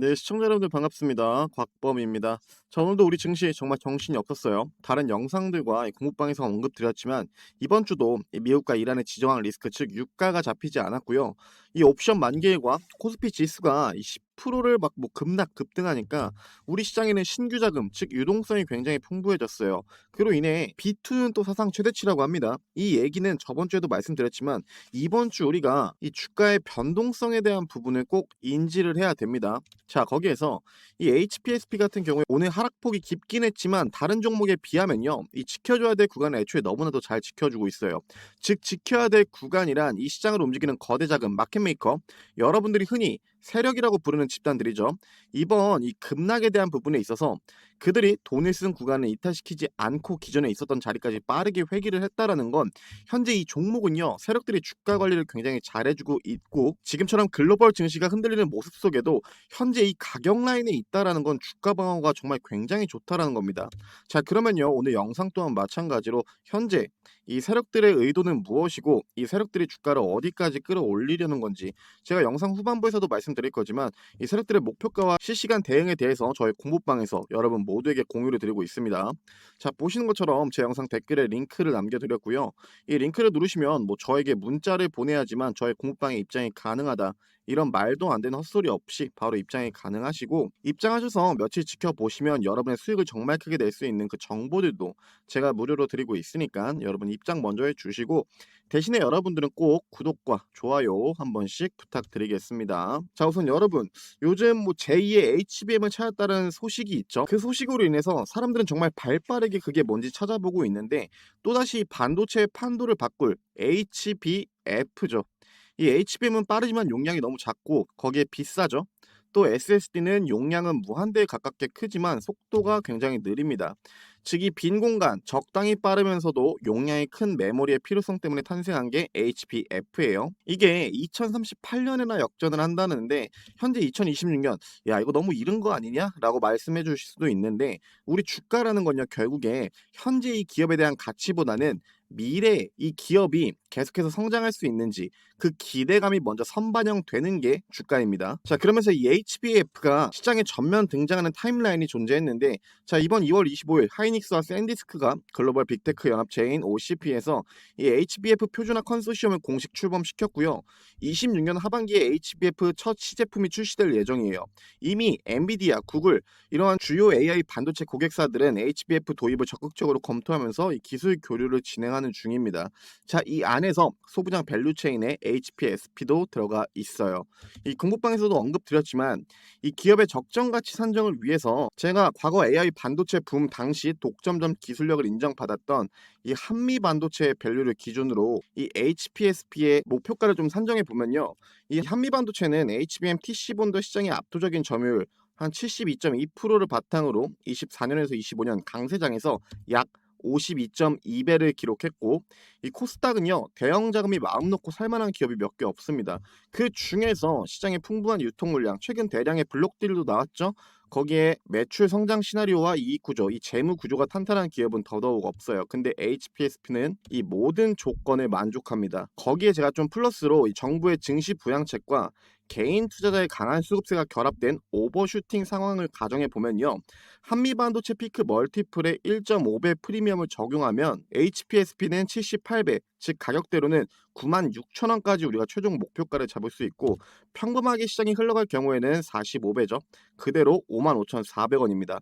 네, 시청자 여러분들 반갑습니다. 곽범입니다. 자, 오늘도 우리 증시 정말 정신이 없었어요. 다른 영상들과 이 공부방에서 언급드렸지만 이번 주도 이 미국과 이란의 지정학 리스크 즉 유가가 잡히지 않았고요. 이 옵션 만기일과 코스피 지수가 이 10%를 막 뭐 급락 급등하니까 우리 시장에는 신규 자금 즉 유동성이 굉장히 풍부해졌어요. 그로 인해 B2는 또 사상 최대치라고 합니다. 이 얘기는 저번 주에도 말씀드렸지만 이번 주 우리가 이 주가의 변동성에 대한 부분을 꼭 인지를 해야 됩니다. 자, 거기에서 이 HPSP 같은 경우에 오늘 하락폭이 깊긴 했지만 다른 종목에 비하면요, 이 지켜줘야 될 구간을 애초에 너무나도 잘 지켜주고 있어요. 즉 지켜야 될 구간이란 이 시장을 움직이는 거대 자금 마켓메이커, 여러분들이 흔히 세력이라고 부르는 집단들이죠. 이번 이 급락에 대한 부분에 있어서 그들이 돈을 쓴 구간을 이탈시키지 않고 기존에 있었던 자리까지 빠르게 회귀를 했다라는 건 현재 이 종목은요, 세력들이 주가 관리를 굉장히 잘해주고 있고 지금처럼 글로벌 증시가 흔들리는 모습 속에도 현재 이 가격 라인에 있다라는 건 주가 방어가 정말 굉장히 좋다라는 겁니다. 자, 그러면요, 오늘 영상 또한 마찬가지로 현재 이 세력들의 의도는 무엇이고 이 세력들이 주가를 어디까지 끌어올리려는 건지 제가 영상 후반부에서도 말씀드릴 거지만 이 세력들의 목표가와 실시간 대응에 대해서 저희 공부방에서 여러분 모두에게 공유를 드리고 있습니다. 자, 보시는 것처럼 제 영상 댓글에 링크를 남겨드렸고요. 이 링크를 누르시면 뭐 저에게 문자를 보내야지만 저의 공부방에 입장이 가능하다, 이런 말도 안 되는 헛소리 없이 바로 입장이 가능하시고, 입장하셔서 며칠 지켜보시면 여러분의 수익을 정말 크게 낼 수 있는 그 정보들도 제가 무료로 드리고 있으니까 여러분 입장 먼저 해주시고, 대신에 여러분들은 꼭 구독과 좋아요 한 번씩 부탁드리겠습니다. 자, 우선 여러분, 요즘 뭐 제2의 HBM을 찾았다는 소식이 있죠. 그 소식으로 인해서 사람들은 정말 발빠르게 그게 뭔지 찾아보고 있는데, 또다시 반도체의 판도를 바꿀 HBF죠. 이 HBM은 빠르지만 용량이 너무 작고 거기에 비싸죠. 또 SSD는 용량은 무한대에 가깝게 크지만 속도가 굉장히 느립니다. 즉 이 빈 공간, 적당히 빠르면서도 용량이 큰 메모리의 필요성 때문에 탄생한 게 HBF예요. 이게 2038년에나 역전을 한다는데 현재 2026년, 야 이거 너무 이른 거 아니냐? 라고 말씀해 주실 수도 있는데, 우리 주가라는 건요, 결국에 현재 이 기업에 대한 가치보다는 미래 이 기업이 계속해서 성장할 수 있는지 그 기대감이 먼저 선반영되는 게 주가입니다. 자, 그러면서 이 HBF가 시장에 전면 등장하는 타임라인이 존재했는데, 자, 이번 2월 25일 하이닉스와 샌디스크가 글로벌 빅테크 연합체인 OCP에서 이 HBF 표준화 컨소시엄을 공식 출범시켰고요. 26년 하반기에 HBF 첫 시제품이 출시될 예정이에요. 이미 엔비디아, 구글 이러한 주요 AI 반도체 고객사들은 HBF 도입을 적극적으로 검토하면서 이 기술 교류를 진행하는 중입니다. 자, 이 안에서 소부장 밸류체인에 HPSP도 들어가 있어요. 이 공부방에서도 언급드렸지만 이 기업의 적정 가치 산정을 위해서 제가 과거 AI 반도체 붐 당시 독점점 기술력을 인정받았던 이 한미 반도체 밸류를 기준으로 이 HPSP의 목표가를 좀 산정해 보면요, 이 한미 반도체는 HBM TC 본드 시장의 압도적인 점유율 한 72.2%를 바탕으로 24년에서 25년 강세장에서 약 52.2배를 기록했고, 이 코스닥은요, 대형 자금이 마음 놓고 살만한 기업이 몇 개 없습니다. 그 중에서 시장의 풍부한 유통 물량, 최근 대량의 블록딜도 나왔죠. 거기에 매출 성장 시나리오와 이익 구조, 이 재무 구조가 탄탄한 기업은 더더욱 없어요. 근데 HPSP는 이 모든 조건을 만족합니다. 거기에 제가 좀 플러스로 이 정부의 증시 부양책과 개인 투자자의 강한 수급세가 결합된 오버슈팅 상황을 가정해 보면요, 한미 반도체 피크 멀티플의 1.5배 프리미엄을 적용하면 HPSP는 78배, 즉 가격대로는 96,000원까지 우리가 최종 목표가를 잡을 수 있고, 평범하게 시장이 흘러갈 경우에는 45배죠. 그대로 55,400원입니다.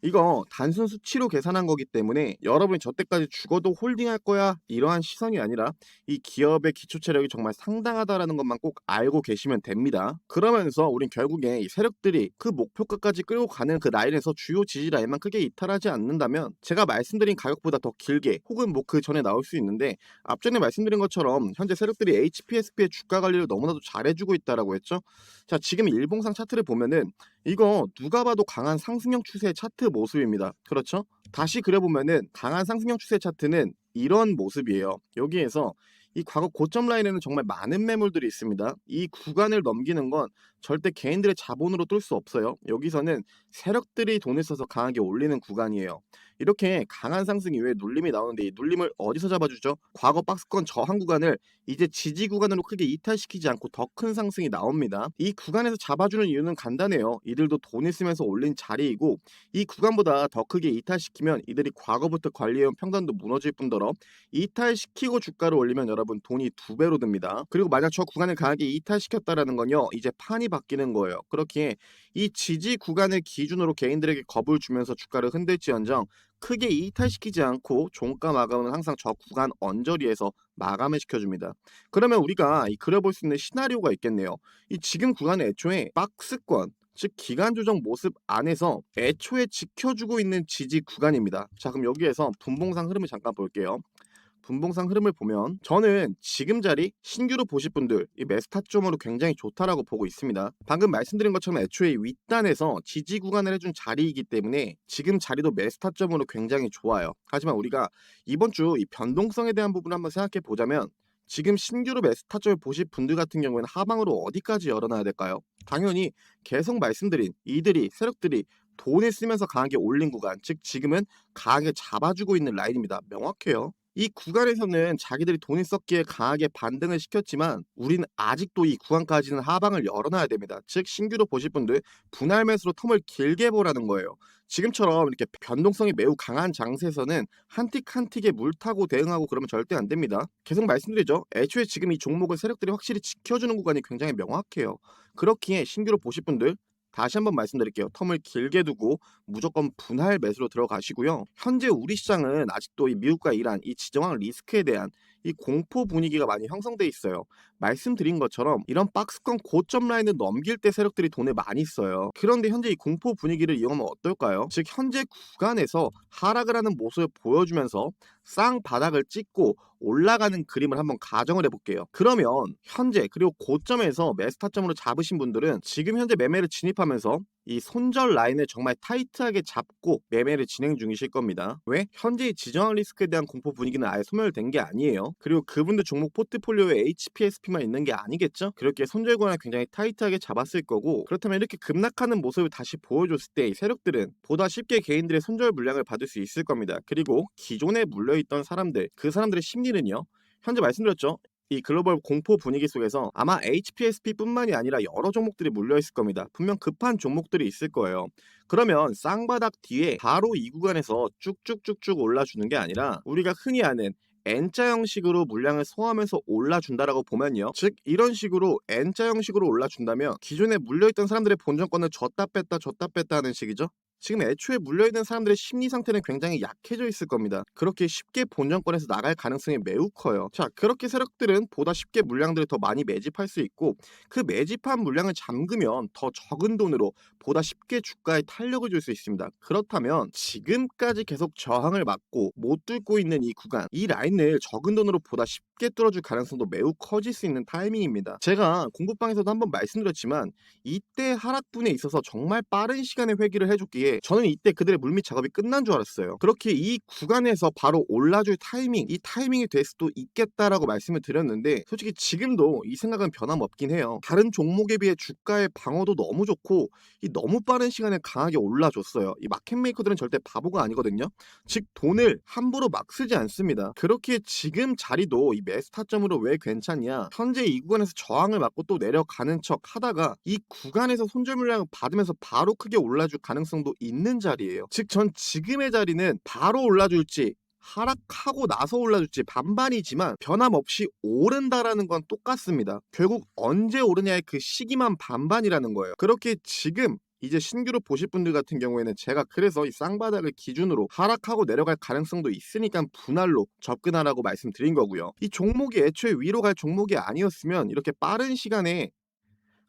이거 단순 수치로 계산한 거기 때문에 여러분이 저때까지 죽어도 홀딩할 거야 이러한 시선이 아니라 이 기업의 기초 체력이 정말 상당하다라는 것만 꼭 알고 계시면 됩니다. 그러면서 우린 결국에 이 세력들이 그 목표가까지 끌고 가는 그 라인에서 주요 지지 라인만 크게 이탈하지 않는다면 제가 말씀드린 가격보다 더 길게 혹은 뭐 그 전에 나올 수 있는데, 앞전에 말씀드린 것처럼 현재 세력들이 HPSP의 주가 관리를 너무나도 잘해주고 있다라고 했죠. 자, 지금 일봉상 차트를 보면은 이거 누가 봐도 강한 상승형 추세의 차트 모습입니다. 그렇죠? 다시 그려보면은 강한 상승형 추세 차트는 이런 모습이에요. 여기에서 이 과거 고점 라인에는 정말 많은 매물들이 있습니다. 이 구간을 넘기는 건 절대 개인들의 자본으로 뚫을 수 없어요. 여기서는 세력들이 돈을 써서 강하게 올리는 구간이에요. 이렇게 강한 상승 이후에 눌림이 나오는데 이 눌림을 어디서 잡아주죠? 과거 박스권 저항 구간을 이제 지지 구간으로 크게 이탈시키지 않고 더 큰 상승이 나옵니다. 이 구간에서 잡아주는 이유는 간단해요. 이들도 돈을 쓰면서 올린 자리이고 이 구간보다 더 크게 이탈시키면 이들이 과거부터 관리해온 평단도 무너질 뿐더러 이탈시키고 주가를 올리면 여러분 돈이 2배로 듭니다. 그리고 만약 저 구간을 강하게 이탈시켰다라는 건요, 이제 판이 바뀌는 거예요. 그렇기에 이 지지 구간을 기준으로 개인들에게 겁을 주면서 주가를 흔들지언정 크게 이탈시키지 않고 종가 마감은 항상 저 구간 언저리에서 마감을 시켜줍니다. 그러면 우리가 그려볼 수 있는 시나리오가 있겠네요. 이 지금 구간은 애초에 박스권, 즉 기간 조정 모습 안에서 애초에 지켜주고 있는 지지 구간입니다. 자, 그럼 여기에서 분봉상 흐름을 잠깐 볼게요. 분봉상 흐름을 보면 저는 지금 자리 신규로 보실 분들 이 매수 타점으로 굉장히 좋다라고 보고 있습니다. 방금 말씀드린 것처럼 애초에 윗단에서 지지 구간을 해준 자리이기 때문에 지금 자리도 매수 타점으로 굉장히 좋아요. 하지만 우리가 이번 주 이 변동성에 대한 부분을 한번 생각해 보자면 지금 신규로 매수 타점을 보실 분들 같은 경우에는 하방으로 어디까지 열어놔야 될까요? 당연히 계속 말씀드린 이들이 세력들이 돈을 쓰면서 강하게 올린 구간, 즉 지금은 강하게 잡아주고 있는 라인입니다. 명확해요. 이 구간에서는 자기들이 돈을 썼기에 강하게 반등을 시켰지만 우리는 아직도 이 구간까지는 하방을 열어놔야 됩니다. 즉 신규로 보실 분들 분할 매수로 텀을 길게 보라는 거예요. 지금처럼 이렇게 변동성이 매우 강한 장세에서는 한 틱 한 틱에 물 타고 대응하고 그러면 절대 안 됩니다. 계속 말씀드리죠. 애초에 지금 이 종목을 세력들이 확실히 지켜주는 구간이 굉장히 명확해요. 그렇기에 신규로 보실 분들 다시 한번 말씀드릴게요. 텀을 길게 두고 무조건 분할 매수로 들어가시고요. 현재 우리 시장은 아직도 이 미국과 이란 이 지정학 리스크에 대한 이 공포 분위기가 많이 형성돼 있어요. 말씀드린 것처럼 이런 박스권 고점 라인을 넘길 때 세력들이 돈을 많이 써요. 그런데 현재 이 공포 분위기를 이용하면 어떨까요? 즉 현재 구간에서 하락을 하는 모습을 보여주면서 쌍바닥을 찍고 올라가는 그림을 한번 가정을 해볼게요. 그러면 현재 그리고 고점에서 매수 타점으로 잡으신 분들은 지금 현재 매매를 진입하면서 이 손절 라인을 정말 타이트하게 잡고 매매를 진행 중이실 겁니다. 왜? 현재의 지정학 리스크에 대한 공포 분위기는 아예 소멸된 게 아니에요. 그리고 그분들 종목 포트폴리오에 HPSP만 있는 게 아니겠죠? 그렇게 손절 구간을 굉장히 타이트하게 잡았을 거고, 그렇다면 이렇게 급락하는 모습을 다시 보여줬을 때 이 세력들은 보다 쉽게 개인들의 손절 물량을 받을 수 있을 겁니다. 그리고 기존에 물려있던 사람들, 그 사람들의 심리는요, 현재 말씀드렸죠. 이 글로벌 공포 분위기 속에서 아마 HPSP뿐만이 아니라 여러 종목들이 물려있을 겁니다. 분명 급한 종목들이 있을 거예요. 그러면 쌍바닥 뒤에 바로 이 구간에서 쭉쭉쭉쭉 올라주는 게 아니라 우리가 흔히 아는 N자 형식으로 물량을 소화하면서 올라준다라고 보면요. 즉 이런 식으로 N자 형식으로 올라준다면 기존에 물려있던 사람들의 본전권을 줬다 뺐다 하는 식이죠. 지금 애초에 물려있는 사람들의 심리 상태는 굉장히 약해져 있을 겁니다. 그렇게 쉽게 본전권에서 나갈 가능성이 매우 커요. 자, 그렇게 세력들은 보다 쉽게 물량들을 더 많이 매집할 수 있고 그 매집한 물량을 잠그면 더 적은 돈으로 보다 쉽게 주가에 탄력을 줄 수 있습니다. 그렇다면 지금까지 계속 저항을 막고 못 뚫고 있는 이 구간, 이 라인을 적은 돈으로 보다 쉽게 뚫어줄 가능성도 매우 커질 수 있는 타이밍입니다. 제가 공부방에서도 한번 말씀드렸지만 이때 하락분에 있어서 정말 빠른 시간에 회귀를 해줬기에 저는 이때 그들의 물밑 작업이 끝난 줄 알았어요. 그렇게 이 구간에서 바로 올라줄 타이밍, 이 타이밍이 될 수도 있겠다라고 말씀을 드렸는데 솔직히 지금도 이 생각은 변함없긴 해요. 다른 종목에 비해 주가의 방어도 너무 좋고 이 너무 빠른 시간에 강하게 올라줬어요. 이 마켓 메이커들은 절대 바보가 아니거든요. 즉 돈을 함부로 막 쓰지 않습니다. 그렇게 지금 자리도 이 매수 타점으로 왜 괜찮냐? 현재 이 구간에서 저항을 맞고 또 내려가는 척 하다가 이 구간에서 손절 물량을 받으면서 바로 크게 올라줄 가능성도 있는 자리예요. 즉 전 지금의 자리는 바로 올라줄지 하락하고 나서 올라줄지 반반이지만 변함없이 오른다라는 건 똑같습니다. 결국 언제 오르냐의 그 시기만 반반이라는 거예요. 그렇게 지금 이제 신규로 보실 분들 같은 경우에는 제가 그래서 이 쌍바닥을 기준으로 하락하고 내려갈 가능성도 있으니까 분할로 접근하라고 말씀드린 거고요. 이 종목이 애초에 위로 갈 종목이 아니었으면 이렇게 빠른 시간에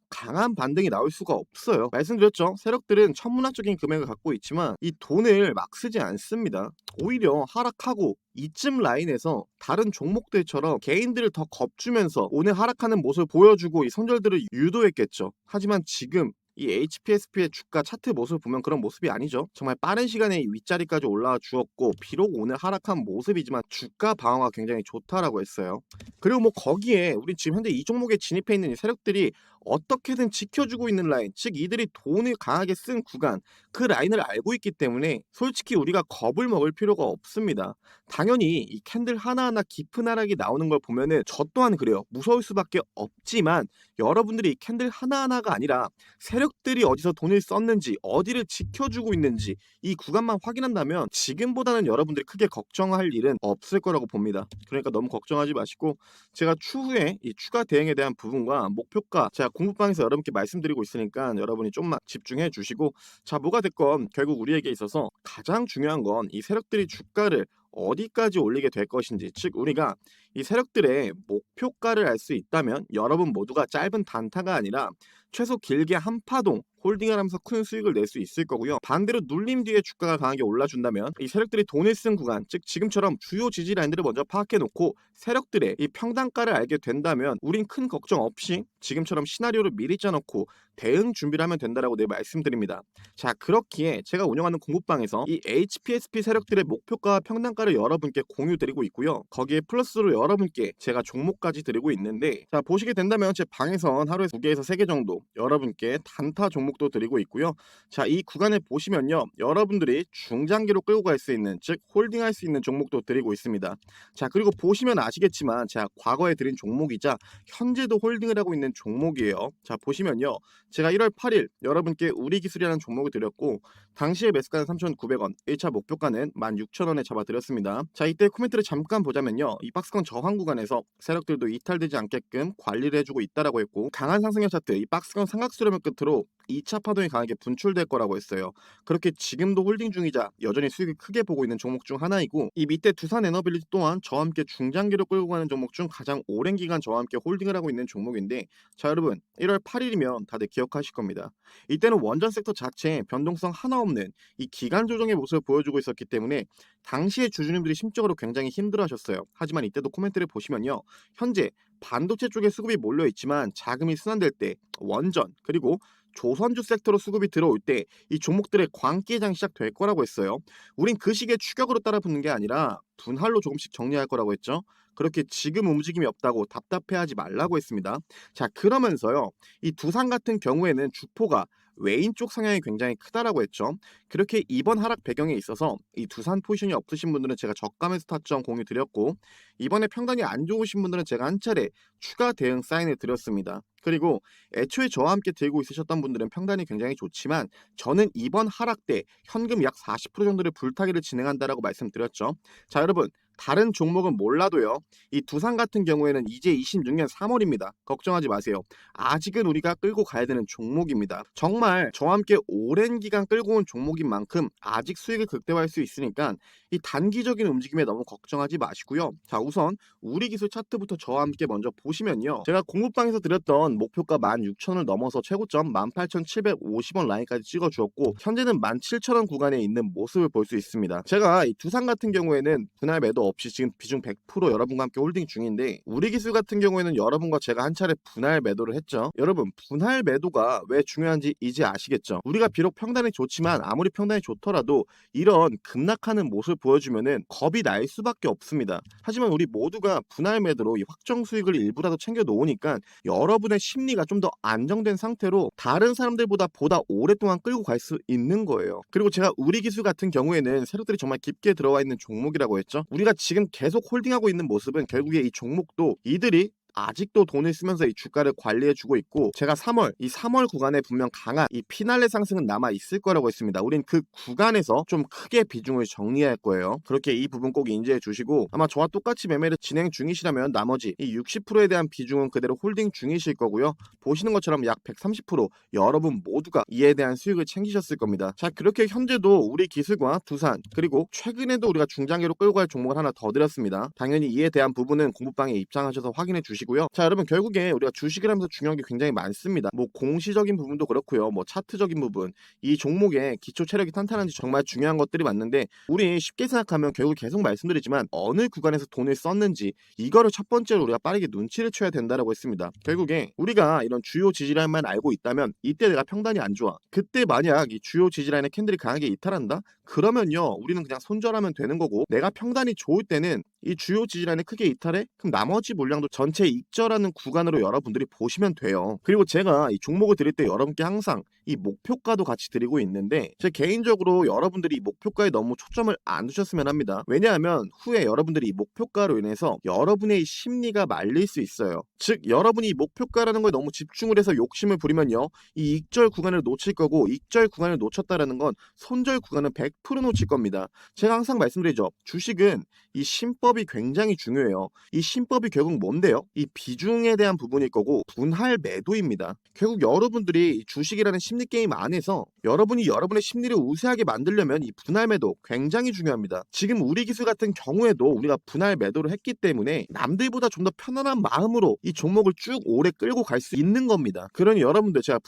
강한 반등이 나올 수가 없어요. 말씀드렸죠. 세력들은 천문학적인 금액을 갖고 있지만 이 돈을 막 쓰지 않습니다. 오히려 하락하고 이쯤 라인에서 다른 종목들처럼 개인들을 더 겁주면서 오늘 하락하는 모습을 보여주고 이 손절들을 유도했겠죠. 하지만 지금 이 HPSP의 주가 차트 모습을 보면 그런 모습이 아니죠. 정말 빠른 시간에 이 윗자리까지 올라와 주었고 비록 오늘 하락한 모습이지만 주가 방어가 굉장히 좋다라고 했어요. 그리고 뭐 거기에 우리 지금 현재 이 종목에 진입해 있는 이 세력들이 어떻게든 지켜주고 있는 라인, 즉 이들이 돈을 강하게 쓴 구간, 그 라인을 알고 있기 때문에 솔직히 우리가 겁을 먹을 필요가 없습니다. 당연히 이 캔들 하나하나 깊은 하락이 나오는 걸 보면은 저 또한 그래요. 무서울 수밖에 없지만 여러분들이 이 캔들 하나하나가 아니라 세력들이 어디서 돈을 썼는지, 어디를 지켜주고 있는지 이 구간만 확인한다면 지금보다는 여러분들이 크게 걱정할 일은 없을 거라고 봅니다. 그러니까 너무 걱정하지 마시고, 제가 추후에 이 추가 대응에 대한 부분과 목표가 제가 공부방에서 여러분께 말씀드리고 있으니까 여러분이 좀만 집중해 주시고, 자, 뭐가 됐건 결국 우리에게 있어서 가장 중요한 건 이 세력들이 주가를 어디까지 올리게 될 것인지, 즉 우리가 이 세력들의 목표가를 알 수 있다면 여러분 모두가 짧은 단타가 아니라 최소 길게 한 파동 홀딩을 하면서 큰 수익을 낼 수 있을 거고요. 반대로 눌림 뒤에 주가가 강하게 올라준다면 이 세력들이 돈을 쓴 구간, 즉 지금처럼 주요 지지 라인들을 먼저 파악해 놓고 세력들의 이 평단가를 알게 된다면 우린 큰 걱정 없이 지금처럼 시나리오를 미리 짜놓고 대응 준비를 하면 된다라고 내 말씀드립니다. 자, 그렇기에 제가 운영하는 공부방에서 이 HPSP 세력들의 목표가와 평단가를 여러분께 공유드리고 있고요. 거기에 플러스로 여러분께 제가 종목까지 드리고 있는데, 자, 보시게 된다면 제 방에선 하루에 2개에서 3개 정도 여러분께 단타 종목도 드리고 있고요. 자, 이 구간에 보시면요, 여러분들이 중장기로 끌고 갈 수 있는, 즉 홀딩할 수 있는 종목도 드리고 있습니다. 자, 그리고 보시면 아시겠지만 제가 과거에 드린 종목이자 현재도 홀딩을 하고 있는 종목이에요. 자, 보시면요, 제가 1월 8일 여러분께 우리기술이라는 종목을 드렸고 당시에 매수가는 3,900원, 1차 목표가는 16,000원에 잡아드렸습니다. 자, 이때 코멘트를 잠깐 보자면요, 이 박스권 저항 구간에서 세력들도 이탈되지 않게끔 관리를 해주고 있다라고 했고, 강한 상승의 차트, 이 박스권 삼각 수렴을 끝으로 2차 파동이 강하게 분출될 거라고 했어요. 그렇게 지금도 홀딩 중이자 여전히 수익을 크게 보고 있는 종목 중 하나이고, 이 밑에 두산 에너빌리티 또한 저와 함께 중장기로 끌고 가는 종목 중 가장 오랜 기간 저와 함께 홀딩을 하고 있는 종목인데, 자, 여러분 1월 8일이면 다들 기억하실 겁니다. 이때는 원전 섹터 자체에 변동성 하나 없는 이 기간 조정의 모습을 보여주고 있었기 때문에 당시에 주주님들이 심적으로 굉장히 힘들어하셨어요. 하지만 이때도 코멘트를 보시면요, 현재 반도체 쪽에 수급이 몰려 있지만 자금이 순환될 때 원전 그리고 조선주 섹터로 수급이 들어올 때 이 종목들의 광기회장이 시작될 거라고 했어요. 우린 그 시기에 추격으로 따라붙는 게 아니라 분할로 조금씩 정리할 거라고 했죠. 그렇게 지금 움직임이 없다고 답답해하지 말라고 했습니다. 자, 그러면서요, 이 두산 같은 경우에는 주포가 외인 쪽 성향이 굉장히 크다라고 했죠. 그렇게 이번 하락 배경에 있어서 이 두산 포지션이 없으신 분들은 제가 저가면서 타점 공유 드렸고, 이번에 평단이 안 좋으신 분들은 제가 한 차례 추가 대응 사인을 드렸습니다. 그리고 애초에 저와 함께 들고 있으셨던 분들은 평단이 굉장히 좋지만 저는 이번 하락 때 현금 약 40% 정도를 불타기를 진행한다라고 말씀드렸죠. 자, 여러분 다른 종목은 몰라도요, 이 두산 같은 경우에는 이제 26년 3월입니다. 걱정하지 마세요. 아직은 우리가 끌고 가야 되는 종목입니다. 정말 저와 함께 오랜 기간 끌고 온 종목인 만큼 아직 수익을 극대화할 수 있으니까 이 단기적인 움직임에 너무 걱정하지 마시고요. 자, 우선 우리 기술 차트부터 저와 함께 먼저 보시면요, 제가 공부방에서 드렸던 목표가 16,000원을 넘어서 최고점 18,750원 라인까지 찍어주었고 현재는 17,000원 구간에 있는 모습을 볼 수 있습니다. 제가 이 두산 같은 경우에는 분할 매도 없이 지금 비중 100% 여러분과 함께 홀딩 중인데, 우리 기술 같은 경우에는 여러분과 제가 한 차례 분할 매도를 했죠. 여러분 분할 매도가 왜 중요한지 이제 아시겠죠? 우리가 비록 평단이 좋지만 아무리 평단이 좋더라도 이런 급락하는 모습을 보여주면은 겁이 날 수밖에 없습니다. 하지만 우리 모두가 분할 매도로 이 확정 수익을 일부라도 챙겨 놓으니까 여러분의 심리가 좀 더 안정된 상태로 다른 사람들보다 보다 오랫동안 끌고 갈 수 있는 거예요. 그리고 제가 우리 기술 같은 경우에는 세력들이 정말 깊게 들어와 있는 종목이라고 했죠. 우리가 지금 계속 홀딩하고 있는 모습은 결국에 이 종목도 이들이 아직도 돈을 쓰면서 이 주가를 관리해주고 있고, 제가 이 3월 구간에 분명 강한 이 피날레 상승은 남아 있을 거라고 했습니다. 우린 그 구간에서 좀 크게 비중을 정리할 거예요. 그렇게 이 부분 꼭 인지해 주시고, 아마 저와 똑같이 매매를 진행 중이시라면 나머지 이 60%에 대한 비중은 그대로 홀딩 중이실 거고요. 보시는 것처럼 약 130% 여러분 모두가 이에 대한 수익을 챙기셨을 겁니다. 자, 그렇게 현재도 우리 기술과 두산, 그리고 최근에도 우리가 중장기로 끌고 갈 종목을 하나 더 드렸습니다. 당연히 이에 대한 부분은 공부방에 입장하셔서 확인해 주시고요. 자, 여러분 결국에 우리가 주식을 하면서 중요한 게 굉장히 많습니다. 뭐 공시적인 부분도 그렇고요, 뭐 차트적인 부분, 이 종목의 기초 체력이 탄탄한지 정말 중요한 것들이 많는데, 우리 쉽게 생각하면 결국 계속 말씀드리지만 어느 구간에서 돈을 썼는지 이거를 첫 번째로 우리가 빠르게 눈치를 채야 된다라고 했습니다. 결국에 우리가 이런 주요 지지라인만 알고 있다면 이때 내가 평단이 안 좋아, 그때 만약 이 주요 지지라인의 캔들이 강하게 이탈한다? 그러면요 우리는 그냥 손절하면 되는 거고, 내가 평단이 좋을 때는 이 주요 지지라인을 크게 이탈해? 그럼 나머지 물량도 전체 익절하는 구간으로 여러분들이 보시면 돼요. 그리고 제가 이 종목을 드릴 때 여러분께 항상 이 목표가도 같이 드리고 있는데 제 개인적으로 여러분들이 이 목표가에 너무 초점을 안 두셨으면 합니다. 왜냐하면 후에 여러분들이 이 목표가로 인해서 여러분의 이 심리가 말릴 수 있어요. 즉 여러분이 이 목표가라는 거에 너무 집중을 해서 욕심을 부리면요. 이 익절 구간을 놓칠 거고 익절 구간을 놓쳤다라는 건 손절 구간은 100% 놓칠 겁니다. 제가 항상 말씀드리죠. 주식은 이 신법이 굉장히 중요해요. 이 신법이 결국 뭔데요? 이 비중에 대한 부분일 거고 분할 매도입니다. 결국 여러분들이 주식이라는 심리 게임 안에서 여러분이 여러분의 심리를 우세하게 만들려면 이 분할 매도 굉장히 중요합니다. 지금 우리 기술 같은 경우에도 우리가 분할 매도를 했기 때문에 남들보다 좀 더 편안한 마음으로 이 종목을 쭉 오래 끌고 갈 수 있는 겁니다. 그러니 여러분들 제가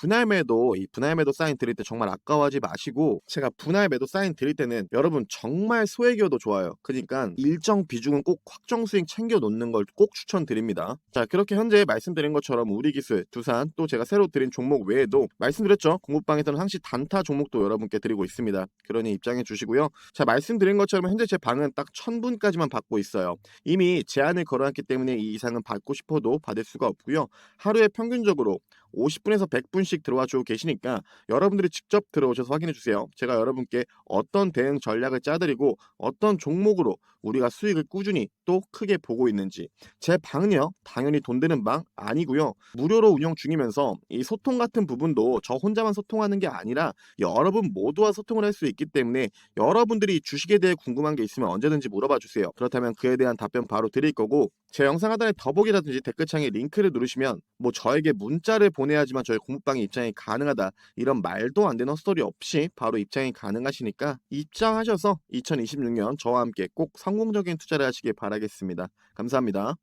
이 분할 매도 사인 드릴 때 정말 아까워하지 마시고 제가 분할 매도 사인 드릴 때는 여러분 정말 소액이어도 좋아요. 그러니까 일정 비중은 꼭 확정 수익 챙겨 놓는 걸 꼭 추천드립니다. 자, 그렇게 현재 말씀드린 것처럼 우리 기술, 두산 또 제가 새로 드린 종목 외에도 말씀드렸죠. 공부방에서는 항시 단타 종목도 여러분께 드리고 있습니다. 그러니 입장해 주시고요. 자, 말씀드린 것처럼 현재 제 방은 딱 1000분까지만 받고 있어요. 이미 제한을 걸어놨기 때문에 이 이상은 받고 싶어도 받을 수가 없고요. 하루에 평균적으로 50분에서 100분씩 들어와 주고 계시니까 여러분들이 직접 들어오셔서 확인해 주세요. 제가 여러분께 어떤 대응 전략을 짜드리고 어떤 종목으로 우리가 수익을 꾸준히 또 크게 보고 있는지. 제 방은요 당연히 돈 드는 방 아니고요. 무료로 운영 중이면서 이 소통 같은 부분도 저 혼자만 소통하는 게 아니라 여러분 모두와 소통을 할 수 있기 때문에 여러분들이 주식에 대해 궁금한 게 있으면 언제든지 물어봐 주세요. 그렇다면 그에 대한 답변 바로 드릴 거고 제 영상 하단에 더보기라든지 댓글창에 링크를 누르시면 뭐 저에게 문자를 보내야지만 저희 공부방에 입장이 가능하다 이런 말도 안 되는 헛소리 없이 바로 입장이 가능하시니까 입장하셔서 2026년 저와 함께 꼭 성공적인 투자를 하시길 바라겠습니다. 감사합니다.